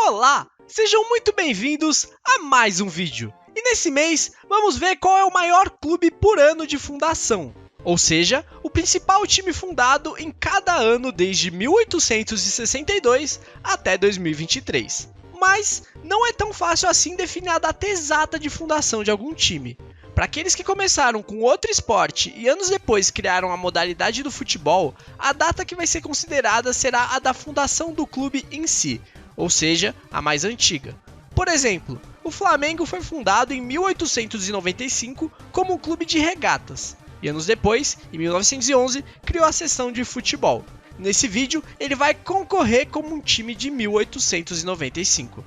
Olá, sejam muito bem-vindos a mais um vídeo. E nesse mês, vamos ver qual é o maior clube por ano de fundação. Ou seja, o principal time fundado em cada ano desde 1862 até 2023. Mas não é tão fácil assim definir a data exata de fundação de algum time. Para aqueles que começaram com outro esporte e anos depois criaram a modalidade do futebol, a data que vai ser considerada será a da fundação do clube em si, ou seja, a mais antiga. Por exemplo, o Flamengo foi fundado em 1895 como um clube de regatas, e anos depois, em 1911, criou a seção de futebol. Nesse vídeo, ele vai concorrer como um time de 1895.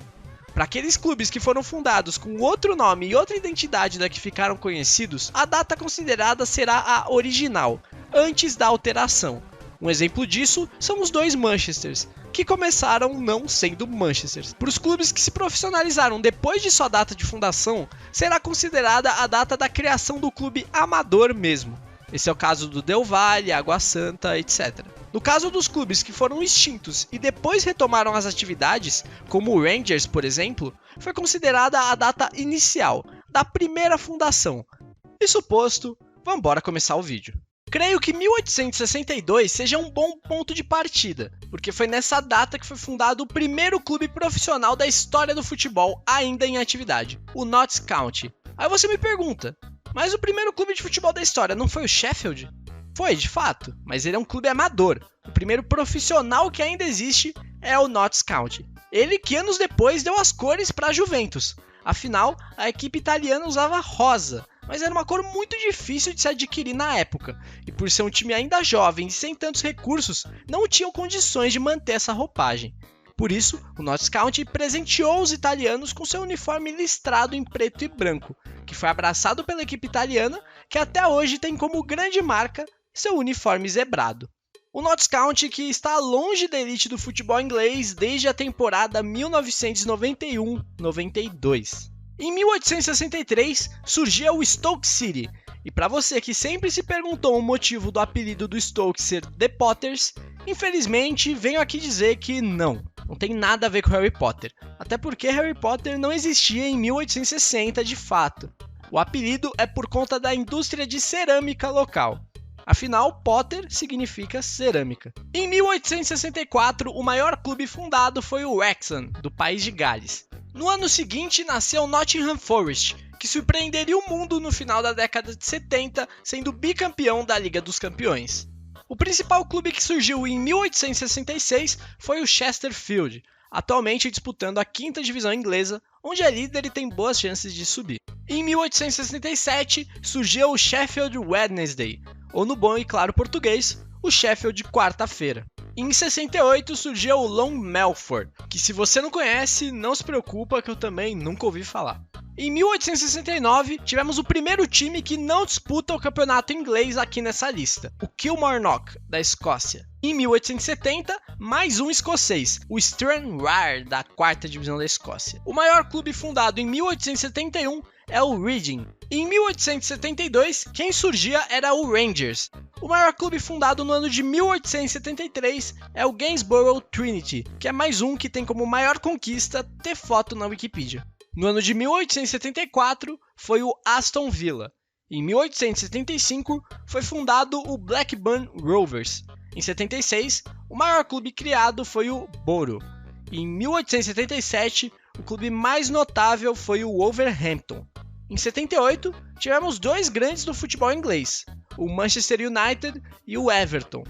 Para aqueles clubes que foram fundados com outro nome e outra identidade da que ficaram conhecidos, a data considerada será a original, antes da alteração. Um exemplo disso são os dois Manchesters, que começaram não sendo Manchesters. Para os clubes que se profissionalizaram depois de sua data de fundação, será considerada a data da criação do clube amador mesmo. Esse é o caso do Del Valle, Água Santa, etc. No caso dos clubes que foram extintos e depois retomaram as atividades, como o Rangers, por exemplo, foi considerada a data inicial, da primeira fundação. Isso posto, vamos embora começar o vídeo. Creio que 1862 seja um bom ponto de partida, porque foi nessa data que foi fundado o primeiro clube profissional da história do futebol ainda em atividade, o Notts County. Aí você me pergunta, mas o primeiro clube de futebol da história não foi o Sheffield? Foi, de fato, mas ele é um clube amador. O primeiro profissional que ainda existe é o Notts County. Ele que anos depois deu as cores para a Juventus. Afinal, a equipe italiana usava rosa, mas era uma cor muito difícil de se adquirir na época. E por ser um time ainda jovem e sem tantos recursos, não tinham condições de manter essa roupagem. Por isso, o Notts County presenteou os italianos com seu uniforme listrado em preto e branco, que foi abraçado pela equipe italiana, que até hoje tem como grande marca seu uniforme zebrado. O Notts County, que está longe da elite do futebol inglês desde a temporada 1991-92. Em 1863, surgia o Stoke City, e para você que sempre se perguntou o motivo do apelido do Stoke ser The Potters, infelizmente venho aqui dizer que não tem nada a ver com Harry Potter, até porque Harry Potter não existia em 1860 de fato. O apelido é por conta da indústria de cerâmica local. Afinal, Potter significa cerâmica. Em 1864, o maior clube fundado foi o Wrexham, do país de Gales. No ano seguinte, nasceu o Nottingham Forest, que surpreenderia o mundo no final da década de 70, sendo bicampeão da Liga dos Campeões. O principal clube que surgiu em 1866 foi o Chesterfield, atualmente disputando a 5ª divisão inglesa, onde é líder e tem boas chances de subir. Em 1867, surgiu o Sheffield Wednesday, ou no bom e claro português, o Sheffield Quarta-feira. Em 68 surgiu o Long Melford, que se você não conhece, não se preocupa que eu também nunca ouvi falar. Em 1869, tivemos o primeiro time que não disputa o campeonato inglês aqui nessa lista, o Kilmarnock, da Escócia. Em 1870, mais um escocês, o Stranraer, da 4ª divisão da Escócia. O maior clube fundado em 1871 é o Reading. Em 1872, quem surgia era o Rangers. O maior clube fundado no ano de 1873 é o Gainsborough Trinity, que é mais um que tem como maior conquista ter foto na Wikipedia. No ano de 1874, foi o Aston Villa. Em 1875, foi fundado o Blackburn Rovers. Em 76, o maior clube criado foi o Boro. Em 1877, o clube mais notável foi o Wolverhampton. Em 78, tivemos dois grandes do futebol inglês, o Manchester United e o Everton.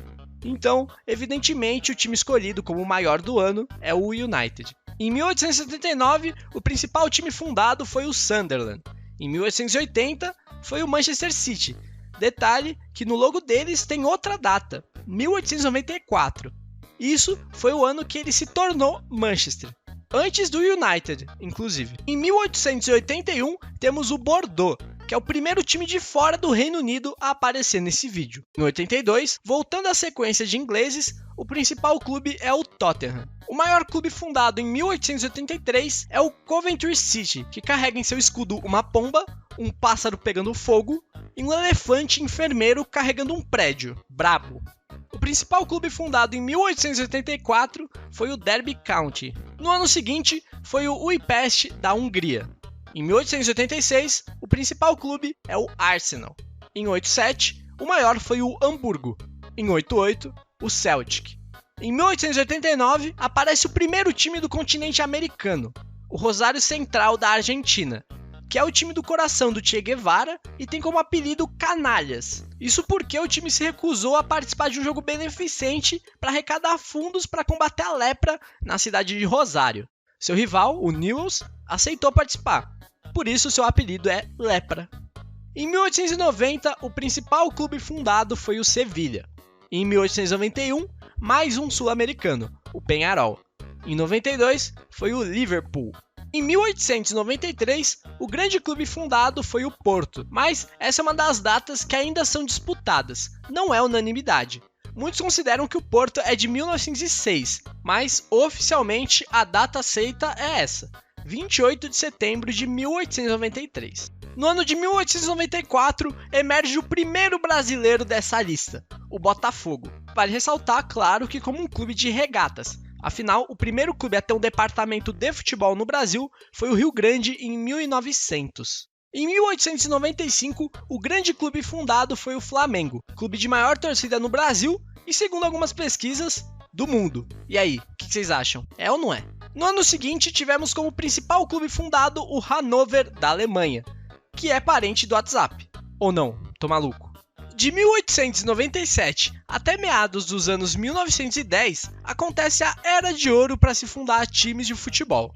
Então, evidentemente, o time escolhido como o maior do ano é o United. Em 1879, o principal time fundado foi o Sunderland. Em 1880, foi o Manchester City. Detalhe que no logo deles tem outra data, 1894. Isso foi o ano que ele se tornou Manchester. Antes do United, inclusive. Em 1881, temos o Bordeaux, que é o primeiro time de fora do Reino Unido a aparecer nesse vídeo. Em 82, voltando à sequência de ingleses, o principal clube é o Tottenham. O maior clube fundado em 1883 é o Coventry City, que carrega em seu escudo uma pomba, um pássaro pegando fogo e um elefante enfermeiro carregando um prédio. Brabo! O principal clube fundado em 1884 foi o Derby County. No ano seguinte, foi o Újpest da Hungria. Em 1886, o principal clube é o Arsenal. Em 87, o maior foi o Hamburgo. Em 88, o Celtic. Em 1889, aparece o primeiro time do continente americano, o Rosário Central da Argentina, que é o time do coração do Che Guevara e tem como apelido Canalhas. Isso porque o time se recusou a participar de um jogo beneficente para arrecadar fundos para combater a lepra na cidade de Rosário. Seu rival, o Newell's, aceitou participar, por isso seu apelido é Lepra. Em 1890, o principal clube fundado foi o Sevilha. Em 1891, mais um sul-americano, o Peñarol. Em 92, foi o Liverpool. Em 1893, o grande clube fundado foi o Porto, mas essa é uma das datas que ainda são disputadas, não é unanimidade. Muitos consideram que o Porto é de 1906, mas oficialmente a data aceita é essa, 28 de setembro de 1893. No ano de 1894, emerge o primeiro brasileiro dessa lista, o Botafogo. Vale ressaltar, claro, que como um clube de regatas. Afinal, o primeiro clube a ter um departamento de futebol no Brasil foi o Rio Grande em 1900. Em 1895, o grande clube fundado foi o Flamengo, clube de maior torcida no Brasil e, segundo algumas pesquisas, do mundo. E aí, o que vocês acham? É ou não é? No ano seguinte, tivemos como principal clube fundado o Hannover da Alemanha, que é parente do WhatsApp. Ou não? Tô maluco. De 1897 até meados dos anos 1910, acontece a Era de Ouro para se fundar times de futebol.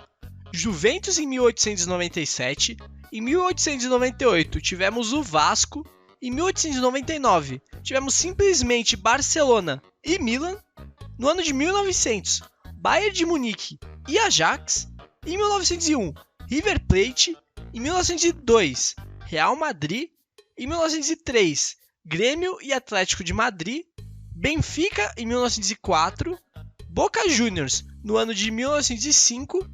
Juventus em 1897, em 1898 tivemos o Vasco, em 1899 tivemos simplesmente Barcelona e Milan, no ano de 1900, Bayern de Munique e Ajax, em 1901, River Plate, em 1902, Real Madrid, em 1903, Grêmio e Atlético de Madrid, Benfica em 1904, Boca Juniors no ano de 1905,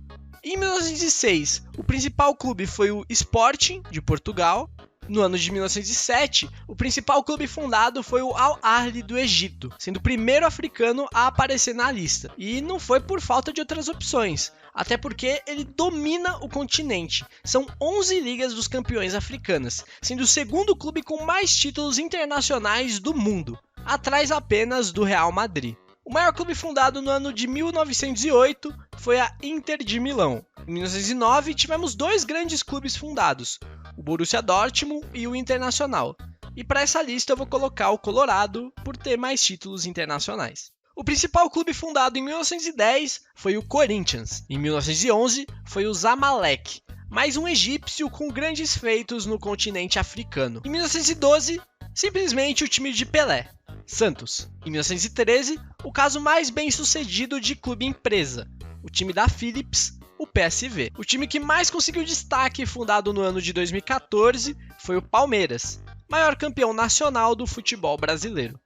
em 1906 o principal clube foi o Sporting de Portugal, no ano de 1907 o principal clube fundado foi o Al Ahly do Egito, sendo o primeiro africano a aparecer na lista, e não foi por falta de outras opções. Até porque ele domina o continente. São 11 ligas dos campeões africanas, sendo o segundo clube com mais títulos internacionais do mundo, atrás apenas do Real Madrid. O maior clube fundado no ano de 1908 foi a Inter de Milão. Em 1909 tivemos dois grandes clubes fundados, o Borussia Dortmund e o Internacional. E para essa lista eu vou colocar o Colorado por ter mais títulos internacionais. O principal clube fundado em 1910 foi o Corinthians. Em 1911 foi o Zamalek, mais um egípcio com grandes feitos no continente africano. Em 1912, simplesmente o time de Pelé, Santos. Em 1913, o caso mais bem sucedido de clube empresa, o time da Philips, o PSV. O time que mais conseguiu destaque, fundado no ano de 2014, foi o Palmeiras, maior campeão nacional do futebol brasileiro.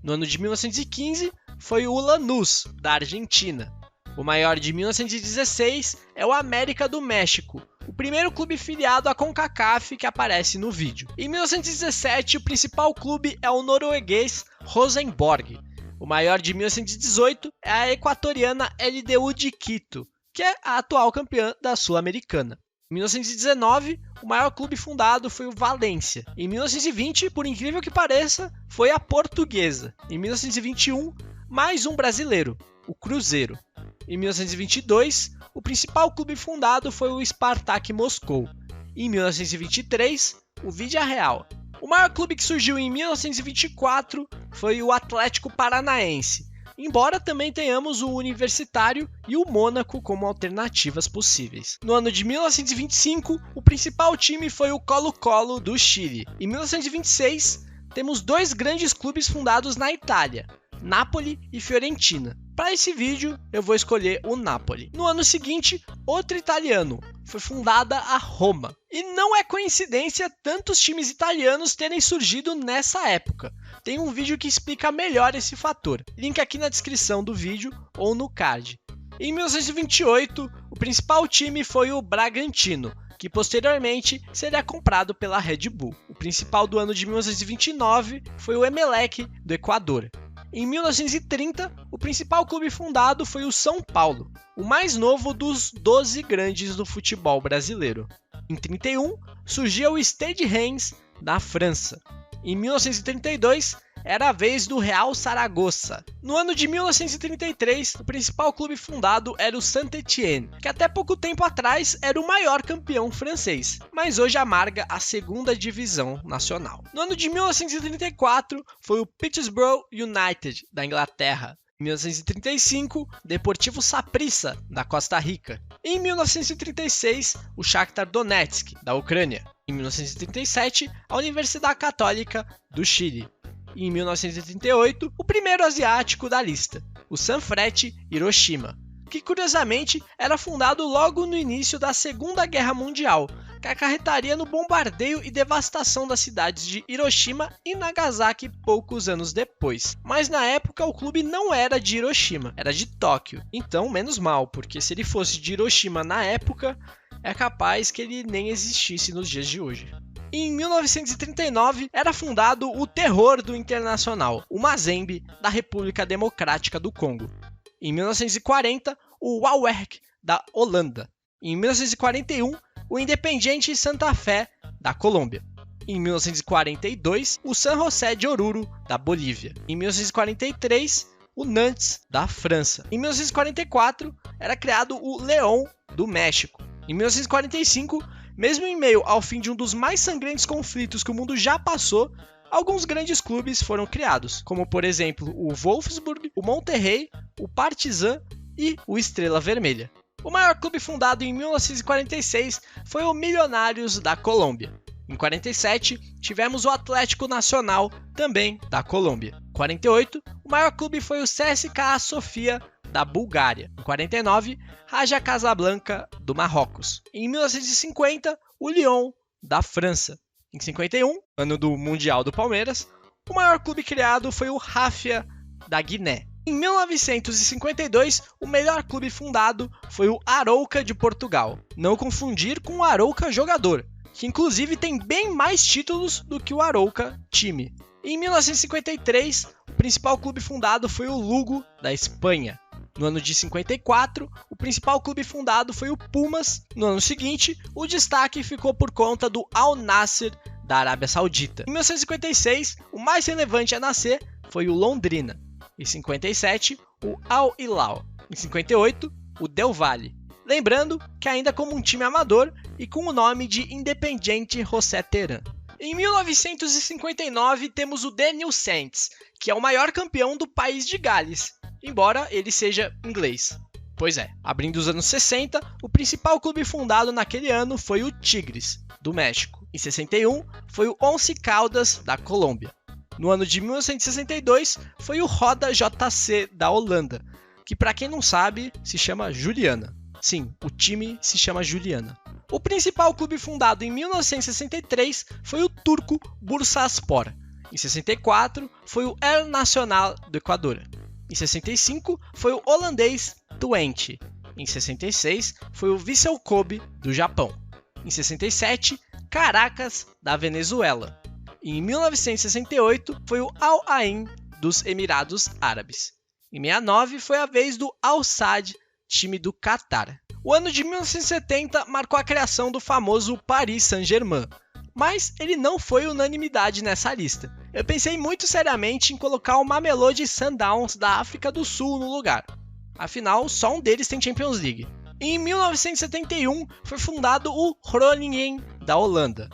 No ano de 1915, foi o Lanús, da Argentina. O maior de 1916 é o América do México, o primeiro clube filiado à CONCACAF que aparece no vídeo. Em 1917, o principal clube é o norueguês Rosenborg. O maior de 1918 é a equatoriana LDU de Quito, que é a atual campeã da Sul-Americana. Em 1919, o maior clube fundado foi o Valência. Em 1920, por incrível que pareça, foi a Portuguesa. Em 1921, mais um brasileiro, o Cruzeiro. Em 1922, o principal clube fundado foi o Spartak Moscou. Em 1923, o Vídea Real. O maior clube que surgiu em 1924 foi o Atlético Paranaense, embora também tenhamos o Universitário e o Mônaco como alternativas possíveis. No ano de 1925, o principal time foi o Colo-Colo do Chile. Em 1926, temos dois grandes clubes fundados na Itália, Napoli e Fiorentina. Para esse vídeo, eu vou escolher o Napoli. No ano seguinte, outro italiano, foi fundada a Roma. E não é coincidência tantos times italianos terem surgido nessa época. Tem um vídeo que explica melhor esse fator. Link aqui na descrição do vídeo ou no card. Em 1928, o principal time foi o Bragantino, que posteriormente seria comprado pela Red Bull. O principal do ano de 1929 foi o Emelec do Equador. Em 1930, o principal clube fundado foi o São Paulo, o mais novo dos 12 grandes do futebol brasileiro. Em 31, surgiu o Stade Reims, da França. Em 1932, era a vez do Real Saragossa. No ano de 1933, o principal clube fundado era o Saint-Étienne, que até pouco tempo atrás era o maior campeão francês, mas hoje amarga a segunda divisão nacional. No ano de 1934, foi o Peterborough United, da Inglaterra. Em 1935, Deportivo Saprissa, da Costa Rica. Em 1936, o Shakhtar Donetsk, da Ucrânia. Em 1937, a Universidade Católica do Chile. E em 1938, o primeiro asiático da lista, o Sanfrecce Hiroshima, que curiosamente era fundado logo no início da Segunda Guerra Mundial, que acarretaria no bombardeio e devastação das cidades de Hiroshima e Nagasaki poucos anos depois. Mas na época o clube não era de Hiroshima, era de Tóquio. Então, menos mal, porque se ele fosse de Hiroshima na época, é capaz que ele nem existisse nos dias de hoje. Em 1939, era fundado o terror do Internacional, o Mazembe, da República Democrática do Congo. Em 1940, o Waalwijk, da Holanda. Em 1941, o Independiente Santa Fé, da Colômbia. Em 1942, o San José de Oruro, da Bolívia. Em 1943, o Nantes, da França. Em 1944, era criado o León, do México. Em 1945, mesmo em meio ao fim de um dos mais sangrentos conflitos que o mundo já passou, alguns grandes clubes foram criados, como por exemplo o Wolfsburg, o Monterrey, o Partizan e o Estrela Vermelha. O maior clube fundado em 1946 foi o Milionários da Colômbia. Em 47, tivemos o Atlético Nacional, também da Colômbia. Em 48, o maior clube foi o CSKA Sofia, da Bulgária. Em 49, Raja Casablanca, do Marrocos. Em 1950, o Lyon, da França. Em 51, ano do Mundial do Palmeiras, o maior clube criado foi o Rafia, da Guiné. Em 1952, o melhor clube fundado foi o Arouca de Portugal. Não confundir com o Arouca jogador, que inclusive tem bem mais títulos do que o Arouca time. Em 1953, o principal clube fundado foi o Lugo, da Espanha. No ano de 54, o principal clube fundado foi o Pumas. No ano seguinte, o destaque ficou por conta do Al Nassr, da Arábia Saudita. Em 1956, o mais relevante a nascer foi o Londrina. Em 57, o Al Hilal. Em 58, o Del Valle. Lembrando que ainda como um time amador e com o nome de Independiente José Terán. Em 1959, temos o Daniel Saints, que é o maior campeão do país de Gales, embora ele seja inglês. Pois é, abrindo os anos 60, o principal clube fundado naquele ano foi o Tigres, do México. Em 61, foi o Once Caldas, da Colômbia. No ano de 1962, foi o Roda JC, da Holanda, que para quem não sabe, se chama Juliana. Sim, o time se chama Juliana. O principal clube fundado em 1963 foi o turco Bursaspor. Em 64, foi o El Nacional do Equador. Em 65, foi o holandês Twente. Em 66, foi o Vissel Kobe, do Japão. Em 67, Caracas, da Venezuela. E em 1968, foi o Al Ain, dos Emirados Árabes. Em 69, foi a vez do Al Sadd, time do Catar. O ano de 1970 marcou a criação do famoso Paris Saint-Germain, mas ele não foi unanimidade nessa lista. Eu pensei muito seriamente em colocar o Mamelodi Sundowns da África do Sul no lugar. Afinal, só um deles tem Champions League. Em 1971 foi fundado o Groningen da Holanda.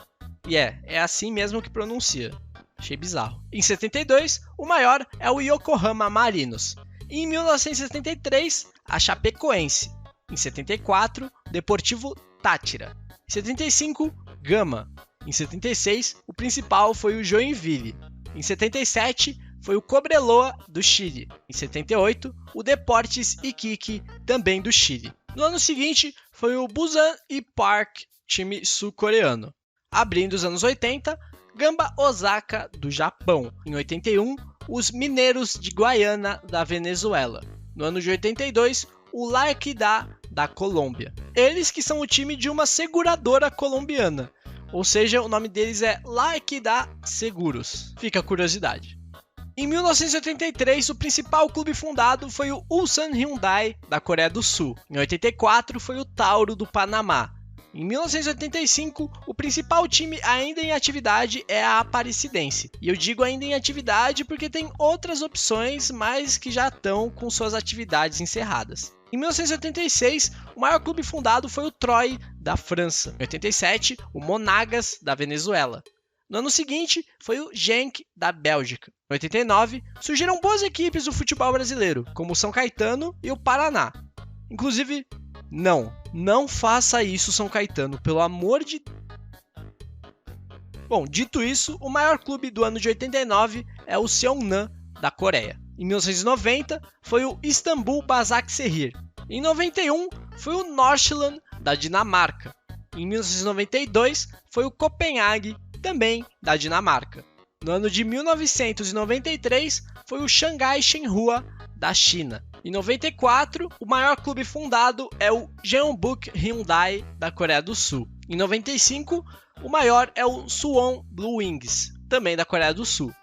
E é assim mesmo que pronuncia. Achei bizarro. Em 72, o maior é o Yokohama Marinos. E em 1973, a Chapecoense. Em 74, Deportivo Táchira. Em 75, Gama. Em 76, o principal foi o Joinville. Em 77, foi o Cobreloa, do Chile. Em 78, o Deportes Iquique, também do Chile. No ano seguinte, foi o Busan E-Park, time sul-coreano. Abrindo os anos 80, Gamba Osaka, do Japão. Em 81, os Mineiros de Guaiana, da Venezuela. No ano de 82, o La Equidad, da Colômbia. Eles que são o time de uma seguradora colombiana, ou seja, o nome deles é La Equidad Seguros. Fica a curiosidade. Em 1983, o principal clube fundado foi o Ulsan Hyundai, da Coreia do Sul. Em 84, foi o Tauro, do Panamá. Em 1985, o principal time ainda em atividade é a Aparecidense. E eu digo ainda em atividade porque tem outras opções, mas que já estão com suas atividades encerradas. Em 1986, o maior clube fundado foi o Troyes, da França. Em 87, o Monagas, da Venezuela. No ano seguinte, foi o Genk, da Bélgica. Em 89, surgiram boas equipes do futebol brasileiro, como o São Caetano e o Paraná. Inclusive, não faça isso, São Caetano, pelo amor de... Bom, dito isso, o maior clube do ano de 89 é o Seongnam, da Coreia. Em 1990, foi o Istanbul Basaksehir. Em 91, foi o Nordsjælland, da Dinamarca. Em 1992, foi o Copenhague, também da Dinamarca. No ano de 1993, foi o Shanghai Shenhua, da China. Em 94, o maior clube fundado é o Jeonbuk Hyundai, da Coreia do Sul. Em 95, o maior é o Suwon Blue Wings, também da Coreia do Sul.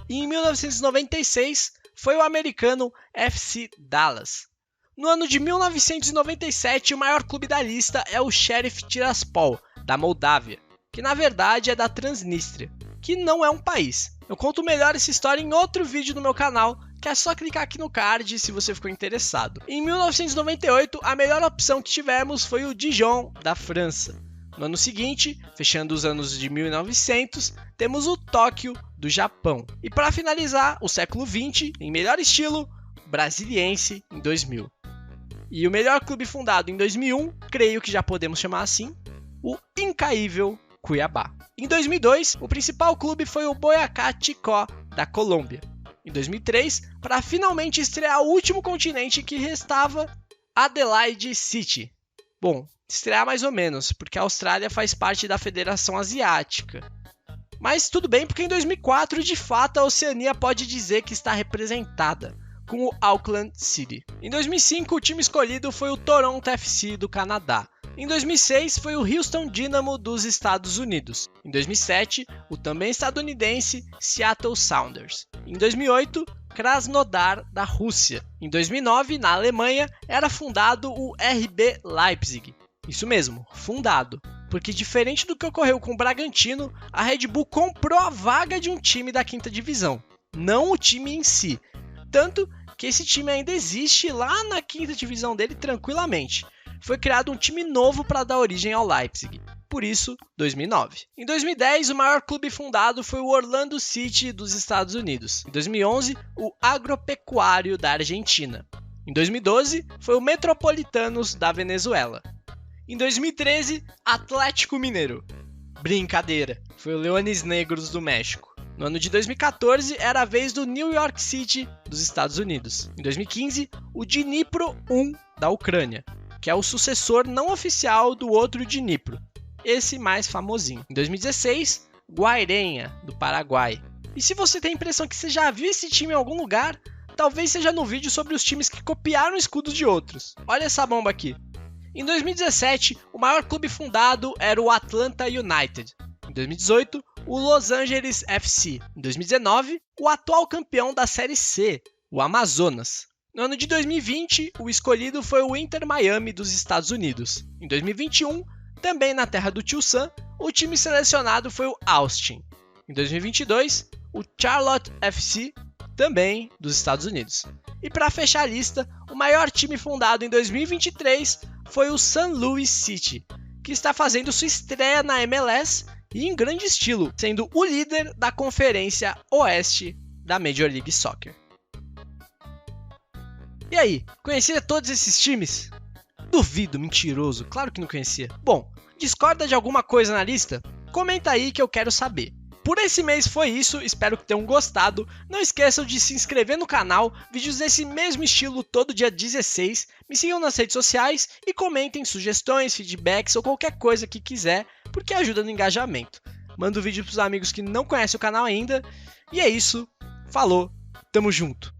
E em 1996, foi o americano FC Dallas. No ano de 1997, o maior clube da lista é o Sheriff Tiraspol, da Moldávia, que na verdade é da Transnistria, que não é um país. Eu conto melhor essa história em outro vídeo no meu canal, que é só clicar aqui no card se você ficou interessado. Em 1998, a melhor opção que tivemos foi o Dijon, da França. No ano seguinte, fechando os anos de 1900, temos o Tóquio, do Japão. E para finalizar, o século XX, em melhor estilo, Brasiliense, em 2000. E o melhor clube fundado em 2001, creio que já podemos chamar assim, o incaível Cuiabá. Em 2002, o principal clube foi o Boyacá Chicó, da Colômbia. Em 2003, para finalmente estrear o último continente que restava, Adelaide City. Bom, estrear mais ou menos, porque a Austrália faz parte da Federação Asiática. Mas tudo bem, porque em 2004, de fato, a Oceania pode dizer que está representada, com o Auckland City. Em 2005, o time escolhido foi o Toronto FC, do Canadá. Em 2006, foi o Houston Dynamo, dos Estados Unidos. Em 2007, o também estadunidense Seattle Sounders. Em 2008, Krasnodar, da Rússia. Em 2009, na Alemanha, era fundado o RB Leipzig. Isso mesmo, fundado. Porque diferente do que ocorreu com o Bragantino, a Red Bull comprou a vaga de um time da 5ª divisão, não o time em si. Tanto que esse time ainda existe lá na 5ª divisão dele tranquilamente. Foi criado um time novo para dar origem ao Leipzig, por isso 2009. Em 2010, o maior clube fundado foi o Orlando City, dos Estados Unidos. Em 2011, o Agropecuário, da Argentina. Em 2012, foi o Metropolitanos, da Venezuela. Em 2013, Atlético Mineiro. Brincadeira, foi o Leones Negros, do México. No ano de 2014, era a vez do New York City, dos Estados Unidos. Em 2015, o Dnipro 1, da Ucrânia, que é o sucessor não oficial do outro Dnipro, esse mais famosinho. Em 2016, Guairenha, do Paraguai. E se você tem a impressão que você já viu esse time em algum lugar, talvez seja no vídeo sobre os times que copiaram escudos de outros. Olha essa bomba aqui. Em 2017, o maior clube fundado era o Atlanta United. Em 2018, o Los Angeles FC. Em 2019, o atual campeão da Série C, o Amazonas. No ano de 2020, o escolhido foi o Inter Miami, dos Estados Unidos. Em 2021, também na terra do Tio Sam, o time selecionado foi o Austin. Em 2022, o Charlotte FC, também dos Estados Unidos. E para fechar a lista, o maior time fundado em 2023 foi o St. Louis City, que está fazendo sua estreia na MLS e em grande estilo, sendo o líder da Conferência Oeste da Major League Soccer. E aí, conhecia todos esses times? Duvido, mentiroso, claro que não conhecia. Bom, discorda de alguma coisa na lista? Comenta aí que eu quero saber. Por esse mês foi isso, espero que tenham gostado. Não esqueçam de se inscrever no canal, vídeos desse mesmo estilo todo dia 16. Me sigam nas redes sociais e comentem sugestões, feedbacks ou qualquer coisa que quiser, porque ajuda no engajamento. Manda o vídeo pros amigos que não conhecem o canal ainda. E é isso, falou, tamo junto!